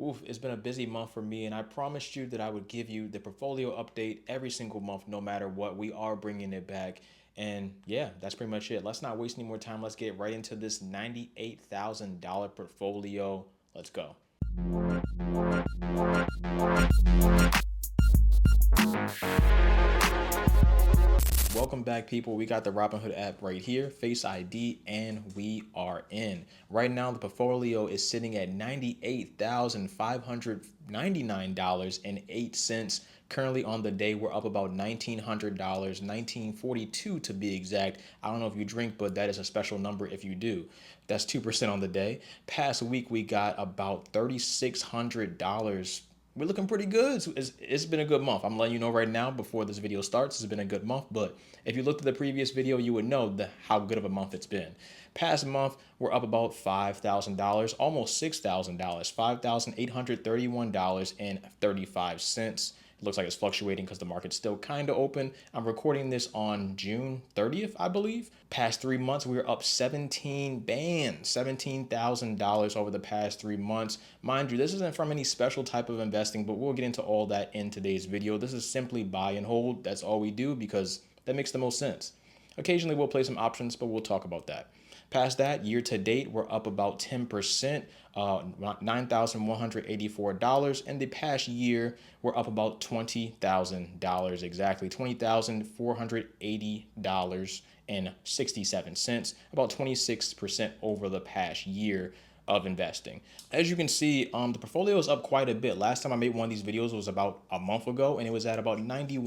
Oof, it's been a busy month for me, and I promised you that I would give you the portfolio update every single month, no matter what. We are bringing it back. And yeah, that's pretty much it. Let's not waste any more time. Let's get right into this $98,000 portfolio. Let's go. Welcome back, people. We got the Robinhood app right here, Face ID, and we are in. Right now, the portfolio is sitting at $98,599.08. Currently on the day, we're up about $1,900, $1,942 to be exact. I don't know if you drink, but that is a special number if you do. That's 2% on the day. Past week, we got about $3,600. We're looking pretty good. It's been a good month. I'm letting you know right now before this video starts, it's been a good month. But if you looked at the previous video, you would know how good of a month it's been. Past month, we're up about $5,000, almost $6,000, $5,831.35. It looks like it's fluctuating because the market's still kind of open. I'm recording this on June 30th, I believe. Past 3 months, we were up $17,000 over the past 3 months. Mind you, this isn't from any special type of investing, but we'll get into all that in today's video. This is simply buy and hold. That's all we do because that makes the most sense. Occasionally, we'll play some options, but we'll talk about that. Past that, year to date, we're up about 10%, $9,184. And the past year, we're up about $20,000 exactly, $20,480.67, about 26% over the past year of investing. As you can see, the portfolio is up quite a bit. Last time I made one of these videos was about a month ago, and it was at about 90,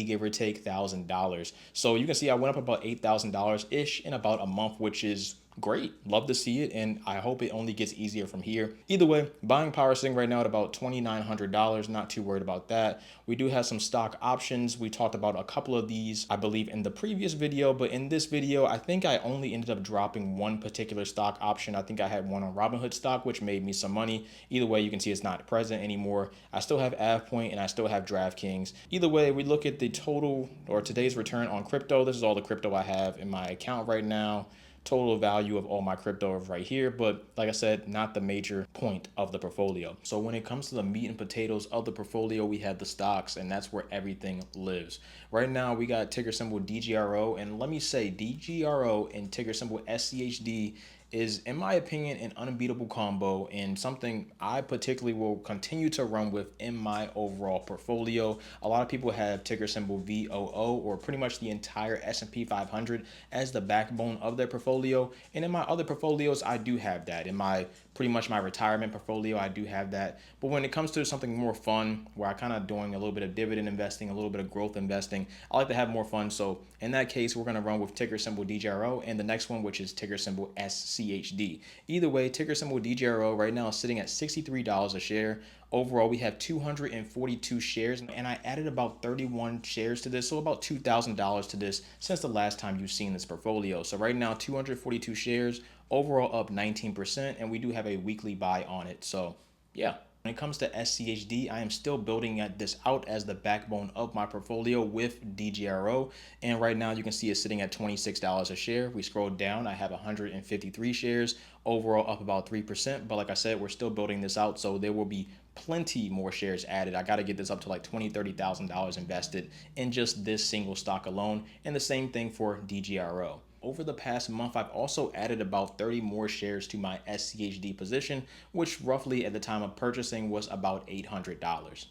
give or take, $1,000. So you can see I went up about $8,000 ish in about a month, which is great. Love to see it, and I hope it only gets easier from here. Either way, buying power sitting right now at about $2,900. Not too worried about that. We do have some stock options. We talked about a couple of these, I believe, in the previous video, but in this video, I think I only ended up dropping one particular stock option. I think I had one on Robinhood stock, which made me some money. Either way, you can see it's not present anymore. I still have AvePoint and I still have DraftKings. Either way, we look at the total or today's return on crypto. This is all the crypto I have in my account right now. Total value of all my crypto right here, but like I said, not the major point of the portfolio. So when it comes to the meat and potatoes of the portfolio, we have the stocks, and that's where everything lives. Right now, we got ticker symbol DGRO, and let me say DGRO and ticker symbol SCHD is, in my opinion, an unbeatable combo and something I particularly will continue to run with in my overall portfolio. A lot of people have ticker symbol VOO or pretty much the entire S&P 500 as the backbone of their portfolio. And in my other portfolios, I do have that. In my pretty much my retirement portfolio, I do have that. But when it comes to something more fun, where I kind of doing a little bit of dividend investing, a little bit of growth investing, I like to have more fun. So in that case, we're going to run with ticker symbol DGRO and the next one, which is ticker symbol SCHD. Either way, ticker symbol DGRO right now is sitting at $63 a share. Overall, we have 242 shares, and I added about 31 shares to this, so about $2,000 to this since the last time you've seen this portfolio. So right now, 242 shares, overall up 19%, and we do have a weekly buy on it. So yeah. When it comes to SCHD, I am still building this out as the backbone of my portfolio with DGRO. And right now you can see it's sitting at $26 a share. We scrolled down, I have 153 shares, overall up about 3%. But like I said, we're still building this out, so there will be plenty more shares added. I got to get this up to like $20,000-$30,000 invested in just this single stock alone. And the same thing for DGRO. Over the past month, I've also added about 30 more shares to my SCHD position, which roughly at the time of purchasing was about $800.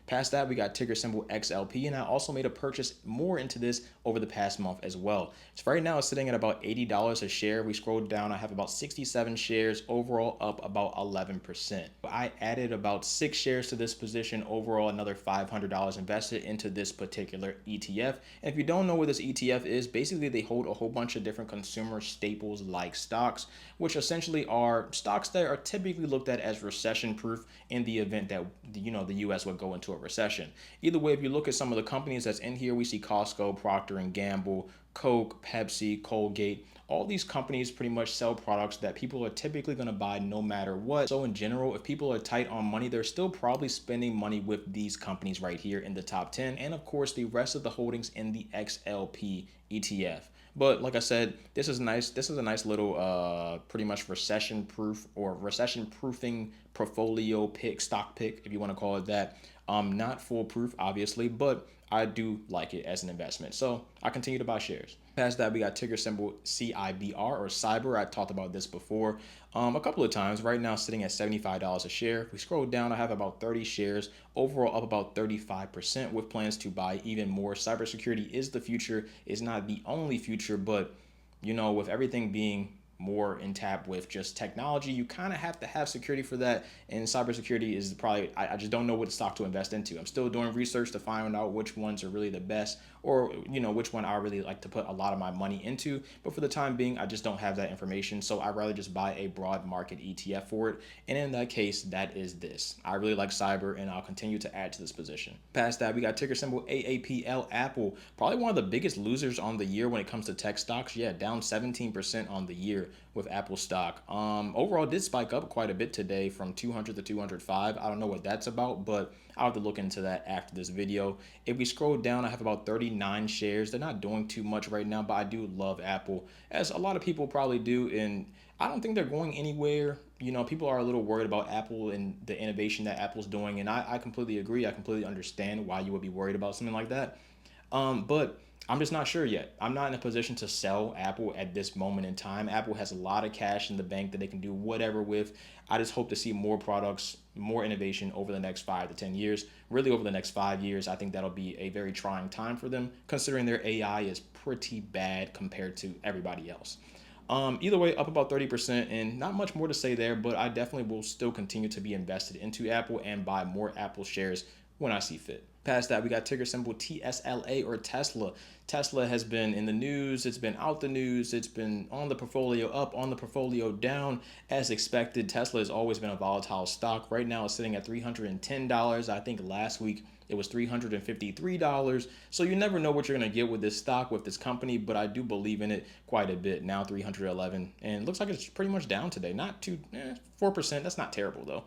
Past that, we got ticker symbol XLP, and I also made a purchase more into this over the past month as well. So right now it's sitting at about $80 a share. We scrolled down, I have about 67 shares, overall up about 11%. I added about 6 shares to this position, overall another $500 invested into this particular ETF. And if you don't know what this ETF is, basically they hold a whole bunch of different consumer staples like stocks, which essentially are stocks that are typically looked at as recession proof in the event that the US would go into a recession. Either way, if you look at some of the companies that's in here, we see Costco, Procter and Gamble, Coke, Pepsi, Colgate. all these companies pretty much sell products that people are typically going to buy no matter what. So in general, if people are tight on money, they're still probably spending money with these companies right here in the top 10. And of course, the rest of the holdings in the XLP ETF. But like I said, this is nice. This is a nice little pretty much recession proof or recession proofing portfolio pick, stock pick, if you want to call it that. Not foolproof, obviously, but I do like it as an investment. So I continue to buy shares. Past that, we got ticker symbol CIBR or Cyber. I talked about this before a couple of times. Right now, sitting at $75 a share. If we scroll down, I have about 30 shares. Overall, up about 35% with plans to buy even more. Cybersecurity is the future. It's not the only future, but you know, with everything being more in tap with just technology, you kind of have to have security for that. And cybersecurity is probably, I just don't know what stock to invest into. I'm still doing research to find out which ones are really the best, or you know, which one I really like to put a lot of my money into. But for the time being, I just don't have that information. So I'd rather just buy a broad market ETF for it. And in that case, that is this. I really like cyber, and I'll continue to add to this position. Past that, we got ticker symbol AAPL, Apple. Probably one of the biggest losers on the year when it comes to tech stocks. Yeah, down 17% on the year with Apple stock. Overall did spike up quite a bit today from 200 to 205. I don't know what that's about, but I'll have to look into that after this video. If we scroll down, I have about 39 shares. They're not doing too much right now, but I do love Apple, as a lot of people probably do, and I don't think they're going anywhere. You know, people are a little worried about Apple and the innovation that Apple's doing, and I completely agree. I completely understand why you would be worried about something like that. But I'm just not sure yet. I'm not in a position to sell Apple at this moment in time. Apple has a lot of cash in the bank that they can do whatever with. I just hope to see more products, more innovation over the next 5 to 10 years. Really over the next 5 years, I think that'll be a very trying time for them, considering their AI is pretty bad compared to everybody else. Either way, up about 30%, and not much more to say there, but I definitely will still continue to be invested into Apple and buy more Apple shares when I see fit. Past that, we got ticker symbol TSLA or Tesla. Tesla has been in the news. It's been out the news. It's been on the portfolio up, on the portfolio down. As expected, Tesla has always been a volatile stock. Right now, it's sitting at $310. I think last week it was $353. So you never know what you're going to get with this stock, with this company, but I do believe in it quite a bit. Now 311, and it looks like it's pretty much down today. Not too, 4%. That's not terrible though.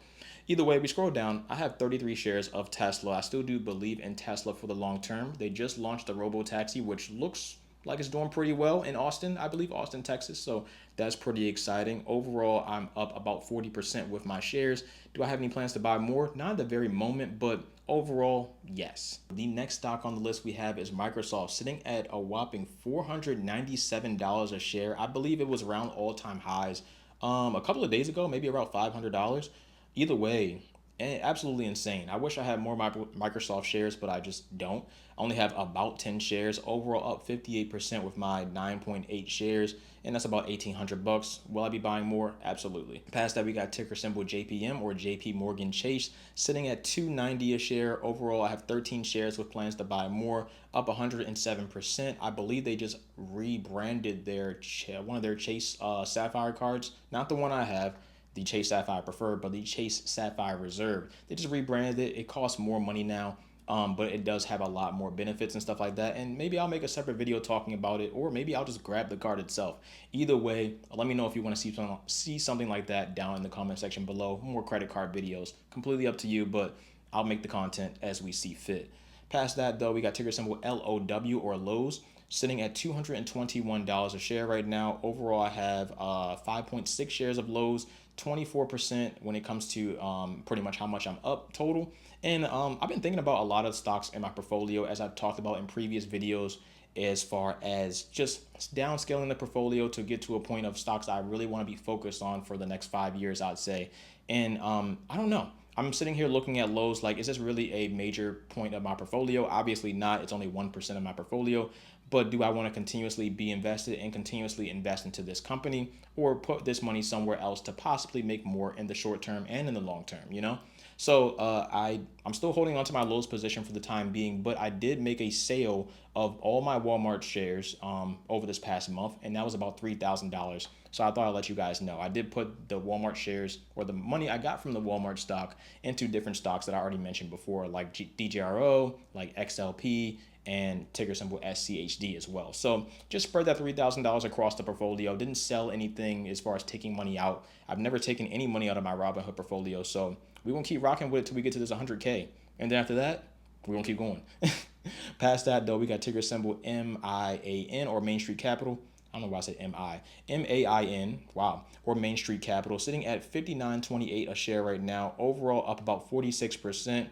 Either way, we scroll down. I have 33 shares of Tesla. I still do believe in Tesla for the long term. They just launched the robo-taxi, which looks like it's doing pretty well in Austin, I believe, Austin, Texas. So that's pretty exciting. Overall, I'm up about 40% with my shares. Do I have any plans to buy more? Not at the very moment, but overall, yes. The next stock on the list we have is Microsoft, sitting at a whopping $497 a share. I believe it was around all-time highs a couple of days ago, maybe around $500. Either way, absolutely insane. I wish I had more Microsoft shares, but I just don't. I only have about 10 shares. Overall, up 58% with my 9.8 shares, and that's about $1,800. Will I be buying more? Absolutely. Past that, we got ticker symbol JPM or JP Morgan Chase, sitting at $290 a share. Overall, I have 13 shares with plans to buy more, up 107%. I believe they just rebranded their one of their Chase Sapphire cards, not the one I have, the Chase Sapphire Preferred, but the Chase Sapphire Reserve. They just rebranded it. It costs more money now, but it does have a lot more benefits and stuff like that. And maybe I'll make a separate video talking about it, or maybe I'll just grab the card itself. Either way, let me know if you want to see something like that down in the comment section below. More credit card videos, completely up to you, but I'll make the content as we see fit. Past that, though, we got ticker symbol LOW or Lowe's, sitting at $221 a share right now. Overall, I have 5.6 shares of Lowe's, 24% when it comes to pretty much how much I'm up total. And I've been thinking about a lot of stocks in my portfolio, as I've talked about in previous videos, as far as just downscaling the portfolio to get to a point of stocks I really want to be focused on for the next 5 years, I'd say. And I don't know. I'm sitting here looking at Lowe's like, is this really a major point of my portfolio? Obviously not. It's only 1% of my portfolio. But do I want to continuously be invested and continuously invest into this company, or put this money somewhere else to possibly make more in the short term and in the long term, you know? So I'm still holding on to my Lowe's position for the time being, but I did make a sale of all my Walmart shares over this past month, and that was about $3,000. So I thought I'd let you guys know. I did put the Walmart shares, or the money I got from the Walmart stock, into different stocks that I already mentioned before, like DJRO, like XLP, and ticker symbol SCHD as well. So just spread that $3,000 across the portfolio. Didn't sell anything as far as taking money out. I've never taken any money out of my Robinhood portfolio. So we're going to keep rocking with it till we get to this 100K. And then after that, we're going to keep going. Past that, though, we got ticker symbol MIAN or Main Street Capital. I don't know why I said MI. MAIN, wow, or Main Street Capital, sitting at $59.28 a share right now. Overall, up about 46%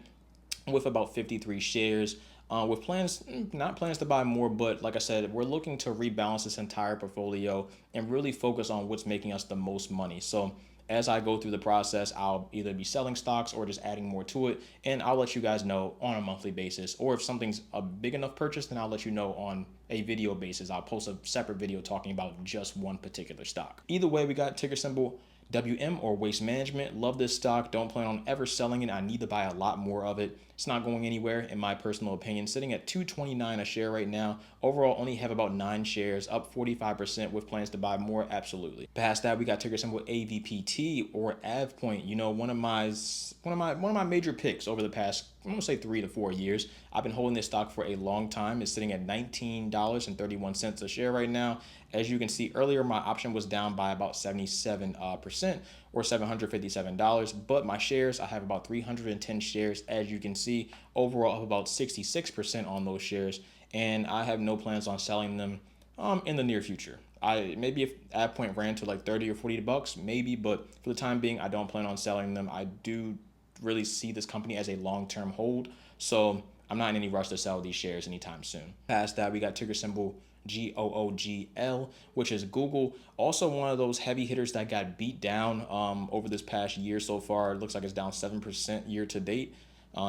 with about 53 shares. With plans, not plans to buy more, but like I said, we're looking to rebalance this entire portfolio and really focus on what's making us the most money. So as I go through the process, I'll either be selling stocks or just adding more to it. And I'll let you guys know on a monthly basis. Or if something's a big enough purchase, then I'll let you know on a video basis. I'll post a separate video talking about just one particular stock. Either way, we got ticker symbol WM or Waste Management. Love this stock. Don't plan on ever selling it. I need to buy a lot more of it. It's not going anywhere in my personal opinion. Sitting at $2.29 a share right now. Overall, only have about 9 shares, up 45% with plans to buy more. Absolutely. Past that, we got ticker symbol AVPT or AvPoint. You know, one of my major picks over the past, I'm gonna say 3 to 4 years. I've been holding this stock for a long time. It's sitting at $19.31 a share right now. As you can see earlier, my option was down by about 77% or $757, but my shares, I have about 310 shares. As you can see, overall up about 66% on those shares, and I have no plans on selling them in the near future. Maybe if at point ran to like 30 or 40 bucks, maybe, but for the time being, I don't plan on selling them. I do really see this company as a long-term hold, so I'm not in any rush to sell these shares anytime soon. Past that, we got ticker symbol GOOGL, which is Google. Also one of those heavy hitters that got beat down over this past year so far. It looks like it's down 7% year to date.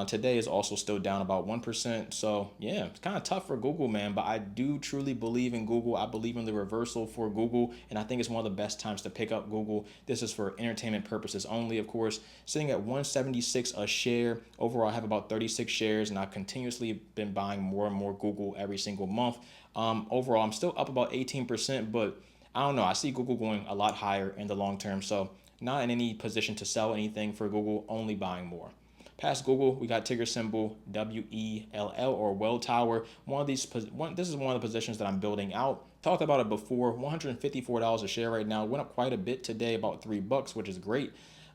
Today is also still down about 1%. So yeah, it's kind of tough for Google, man, but I do truly believe in Google. I believe in the reversal for Google, and I think it's one of the best times to pick up Google. This is for entertainment purposes only, of course. Sitting at 176 a share. Overall, I have about 36 shares, and I've continuously been buying more and more Google every single month. Overall, I'm still up about 18%, but I don't know. I see Google going a lot higher in the long term, so not in any position to sell anything for Google, only buying more. Past Google, we got ticker symbol WELL or Well Tower. This is one of the positions that I'm building out. Talked about it before. $154 a share right now. Went up quite a bit today, about $3, which is great.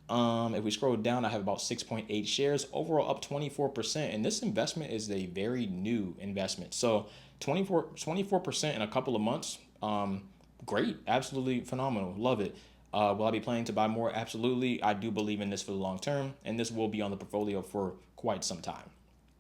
If we scroll down, I have about 6.8 shares. Overall, up 24%. And this investment is a very new investment. So 24% in a couple of months. Great, absolutely phenomenal. Love it. Will I be planning to buy more? Absolutely. I do believe in this for the long term, and this will be on the portfolio for quite some time.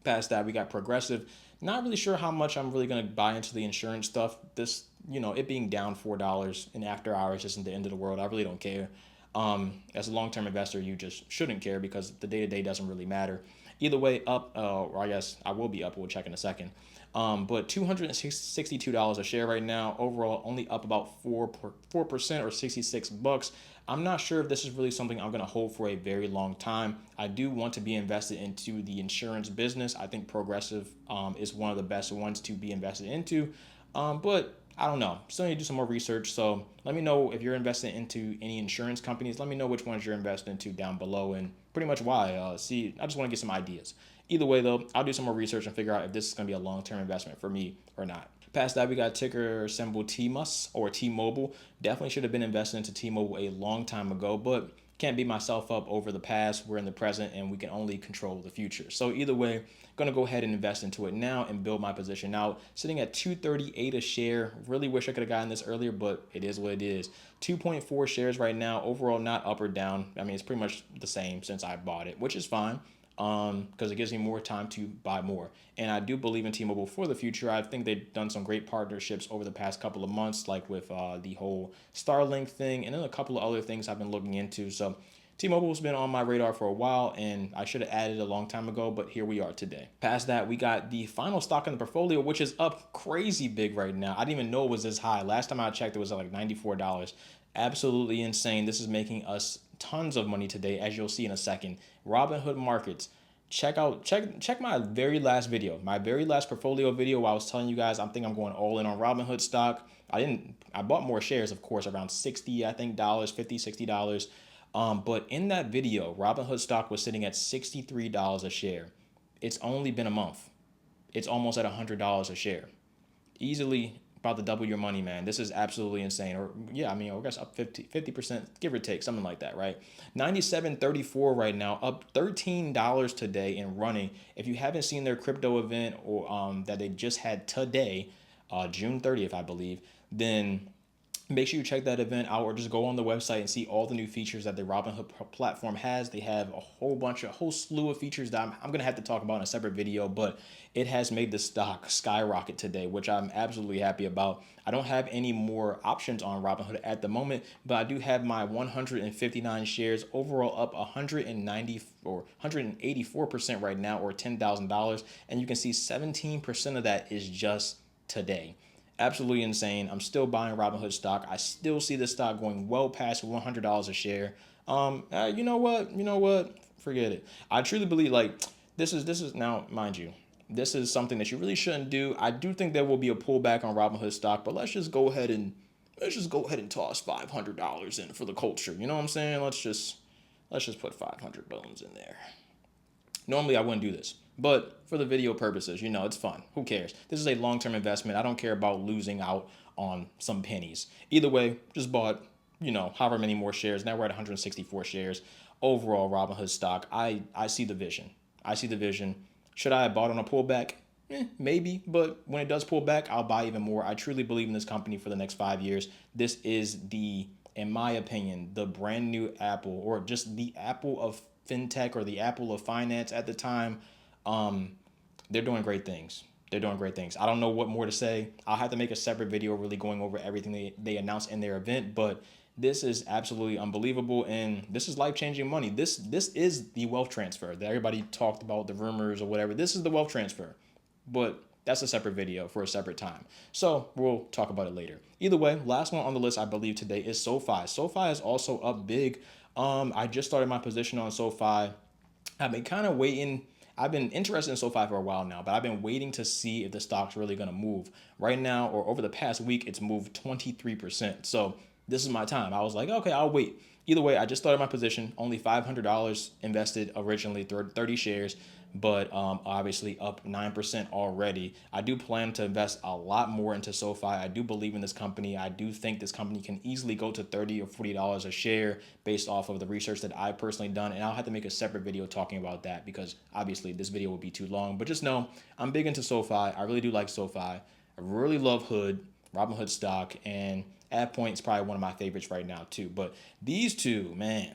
Past that, we got Progressive. Not really sure how much I'm really going to buy into the insurance stuff. This, it being down $4 in after hours isn't the end of the world. I really don't care. As a long-term investor, you just shouldn't care because the day-to-day doesn't really matter. Either way, up, or I guess I will be up. We'll check in a second. But $262 a share right now. Overall, only up about 4% or $66. I'm not sure if this is really something I'm going to hold for a very long time. I do want to be invested into the insurance business. I think Progressive is one of the best ones to be invested into. But I don't know. Still need to do some more research. So let me know if you're investing into any insurance companies. Let me know which ones you're investing into down below and pretty much why. I just want to get some ideas. Either way, though, I'll do some more research and figure out if this is going to be a long-term investment for me or not. Past that, we got ticker symbol TMUS or T-Mobile. Definitely should have been invested into T-Mobile a long time ago, but can't beat myself up over the past. We're in the present, and we can only control the future. So either way, going to go ahead and invest into it now and build my position now. Sitting at $238 a share. Really wish I could have gotten this earlier, but it is what it is. 2.4 shares right now. Overall, not up or down. I mean, it's pretty much the same since I bought it, which is fine. Because it gives me more time to buy more. And I do believe in T-Mobile for the future. I think they've done some great partnerships over the past couple of months, like with the whole Starlink thing and then a couple of other things I've been looking into. So T-Mobile's been on my radar for a while, and I should have added a long time ago, but here we are today. Past that, we got the final stock in the portfolio, which is up crazy big right now. I didn't even know it was this high. Last time I checked, it was at like $94. Absolutely insane. This is making us tons of money today, as you'll see in a second. Robinhood Markets. Check my very last video, my very last portfolio video where I was telling you guys I'm going all in on Robinhood stock. I bought more shares, of course, around 60, I think, dollars, $50, $60. But in that video, Robinhood stock was sitting at $63 a share. It's only been a month. it's almost at $100 a share. Easily about to double your money, man. This is absolutely insane. Or yeah, I mean, I guess up 50%, give or take, something like that, right? 97.34 right now, up $13 today and running. If you haven't seen their crypto event or that they just had today, June 30th, I believe, then make sure you check that event out or just go on the website and see all the new features that the Robinhood platform has. They have a whole slew of features that I'm going to have to talk about in a separate video, but it has made the stock skyrocket today, which I'm absolutely happy about. I don't have any more options on Robinhood at the moment, but I do have my 159 shares overall up 190 or 184% right now, or $10,000. And you can see 17% of that is just today. Absolutely insane. I'm still buying Robinhood stock. I still see the stock going well past $100 a share. You know what? Forget it. I truly believe like this is now, mind you, this is something that you really shouldn't do. I do think there will be a pullback on Robinhood stock, but let's just go ahead and toss $500 in for the culture. You know what I'm saying? Let's just put 500 bones in there. Normally I wouldn't do this, but for the video purposes, it's fun. Who cares? This is a long-term investment. I don't care about losing out on some pennies. Either way, just bought, however many more shares. Now we're at 164 shares. Overall, Robinhood stock, I see the vision. I see the vision. Should I have bought on a pullback? Maybe, but when it does pull back, I'll buy even more. I truly believe in this company for the next 5 years. This is in my opinion, the brand new Apple, or just the Apple of fintech, or the Apple of finance at the time. They're doing great things. They're doing great things. I don't know what more to say. I'll have to make a separate video really going over everything they announced in their event, but this is absolutely unbelievable, and this is life-changing money. This is the wealth transfer that everybody talked about, the rumors or whatever. This is the wealth transfer, but that's a separate video for a separate time. So we'll talk about it later. Either way, last one on the list I believe today is SoFi. SoFi is also up big. I just started my position on SoFi. I've been kind of waiting. I've been interested in SoFi for a while now, but I've been waiting to see if the stock's really going to move. Right now, or over the past week, it's moved 23%. So this is my time. I was like, okay, I'll wait. Either way, I just started my position. Only $500 invested originally, 30 shares, but obviously up 9% already. I do plan to invest a lot more into SoFi. I do believe in this company. I do think this company can easily go to $30 or $40 a share based off of the research that I've personally done. And I'll have to make a separate video talking about that because obviously this video will be too long. But just know I'm big into SoFi. I really do like SoFi. I really love Robinhood stock, and AvePoint is probably one of my favorites right now too. But these two, man,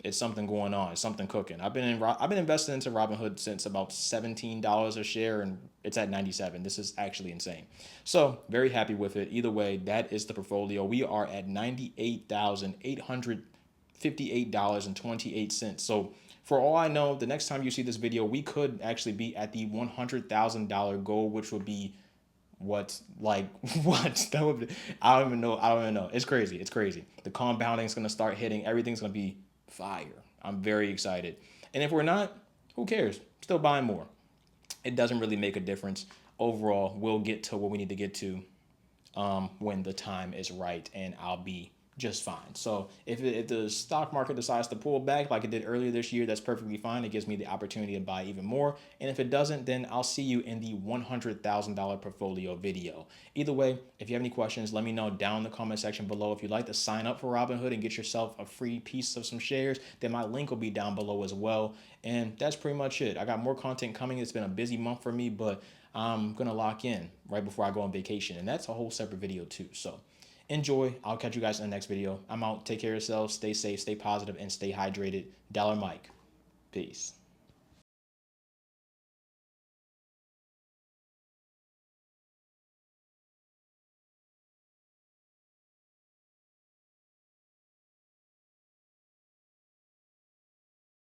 it's something going on. It's something cooking. I've been investing into Robinhood since about $17 a share, and it's at 97. This is actually insane. So very happy with it. Either way, that is the portfolio. We are at $98,858.28. So for all I know, the next time you see this video, we could actually be at the $100,000 goal, which would be what that would be, I don't even know. It's crazy. The compounding is going to start hitting. Everything's going to be fire. I'm very excited. And if we're not, who cares? Still buying more. It doesn't really make a difference. Overall, we'll get to what we need to get to when the time is right, and I'll be just fine. So if the stock market decides to pull back like it did earlier this year, that's perfectly fine. It gives me the opportunity to buy even more. And if it doesn't, then I'll see you in the $100,000 portfolio video. Either way, if you have any questions, let me know down in the comment section below. If you'd like to sign up for Robinhood and get yourself a free piece of some shares, then my link will be down below as well. And that's pretty much it. I got more content coming. It's been a busy month for me, but I'm going to lock in right before I go on vacation. And that's a whole separate video too. So enjoy. I'll catch you guys in the next video. I'm out. Take care of yourselves. Stay safe, stay positive, and stay hydrated. Dollar Mike. Peace.